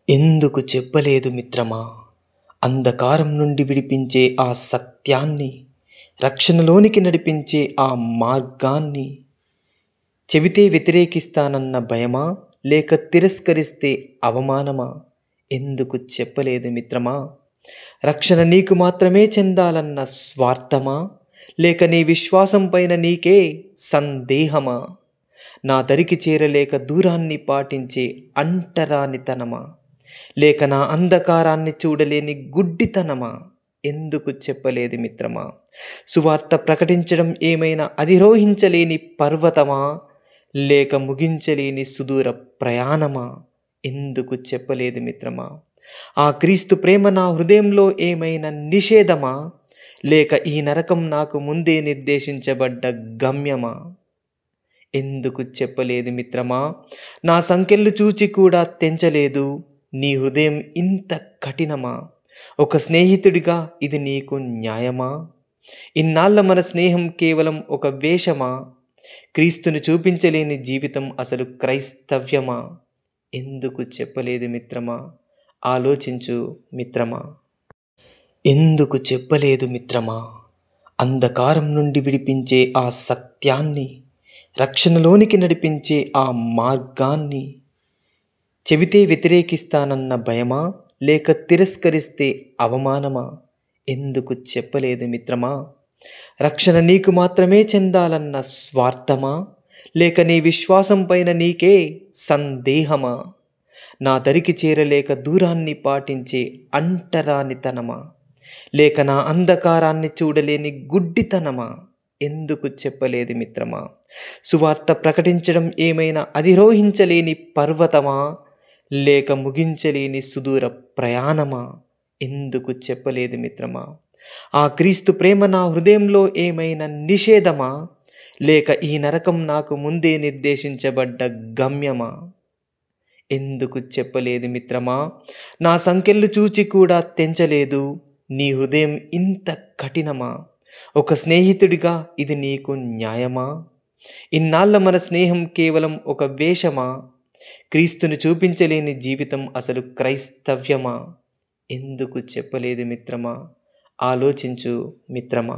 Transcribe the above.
ఎందుకు చెప్పలేదు మిత్రమా? అంధకారం నుండి విడిపించే ఆ సత్యాన్ని, రక్షణలోనికి నడిపించే ఆ మార్గాన్ని. చెబితే వ్యతిరేకిస్తానన్న భయమా, లేక తిరస్కరిస్తే అవమానమా? ఎందుకు చెప్పలేదు మిత్రమా? రక్షణ నీకు మాత్రమే చెందాలన్న స్వార్థమా, లేక నీ విశ్వాసం పైన నీకే సందేహమా? నా దరికి చేరలేక దూరాన్ని పాటించే అంటరానితనమా, లేక నా అంధకారాన్ని చూడలేని గుడ్డితనమా? ఎందుకు చెప్పలేదు మిత్రమా? సువార్త ప్రకటించడం ఏమైనా అధిరోహించలేని పర్వతమా, లేక ముగించలేని సుదూర ప్రయాణమా? ఎందుకు చెప్పలేదు మిత్రమా? ఆ క్రీస్తు ప్రేమ నా హృదయంలో ఏమైనా నిషేధమా, లేక ఈ నరకం నాకు ముందే నిర్దేశించబడ్డ గమ్యమా? ఎందుకు చెప్పలేదు మిత్రమా? నా సంకెళ్ళు చూచి కూడా తెంచలేదు, నీ హృదయం ఇంత కఠినమా? ఒక స్నేహితుడిగా ఇది నీకు న్యాయమా? ఇన్నాళ్ళ మన స్నేహం కేవలం ఒక వేషమా? క్రీస్తును చూపించలేని జీవితం అసలు క్రైస్తవ్యమా? ఎందుకు చెప్పలేదు మిత్రమా? ఆలోచించు మిత్రమా. ఎందుకు చెప్పలేదు మిత్రమా? అంధకారం నుండి విడిపించే ఆ సత్యాన్ని, రక్షణలోనికి నడిపించే ఆ మార్గాన్ని. చెబితే వ్యతిరేకిస్తానన్న భయమా, లేక తిరస్కరిస్తే అవమానమా? ఎందుకు చెప్పలేదు మిత్రమా? రక్షణ నీకు మాత్రమే చెందాలన్న స్వార్థమా, లేక నీ విశ్వాసం పైన నీకే సందేహమా? నా దరికి చేరలేక దూరాన్ని పాటించే అంటరానితనమా, లేక నా అంధకారాన్ని చూడలేని గుడ్డితనమా? ఎందుకు చెప్పలేదు మిత్రమా? సువార్త ప్రకటించడం ఏమైనా అధిరోహించలేని పర్వతమా, లేక ముగించలేని సుదూర ప్రయాణమా? ఎందుకు చెప్పలేదు మిత్రమా? ఆ క్రీస్తు ప్రేమ నా హృదయంలో ఏమైనా నిషేధమా, లేక ఈ నరకం నాకు ముందే నిర్దేశించబడ్డ గమ్యమా? ఎందుకు చెప్పలేదు మిత్రమా? నా సంకెళ్ళు చూచి కూడా తెంచలేదు, నీ హృదయం ఇంత కఠినమా? ఒక స్నేహితుడిగా ఇది నీకు న్యాయమా? ఇన్నాళ్ళ మన స్నేహం కేవలం ఒక వేషమా? క్రీస్తును చూపించలేని జీవితం అసలు క్రైస్తవ్యమా? ఎందుకు చెప్పలేదు మిత్రమా? ఆలోచించు మిత్రమా.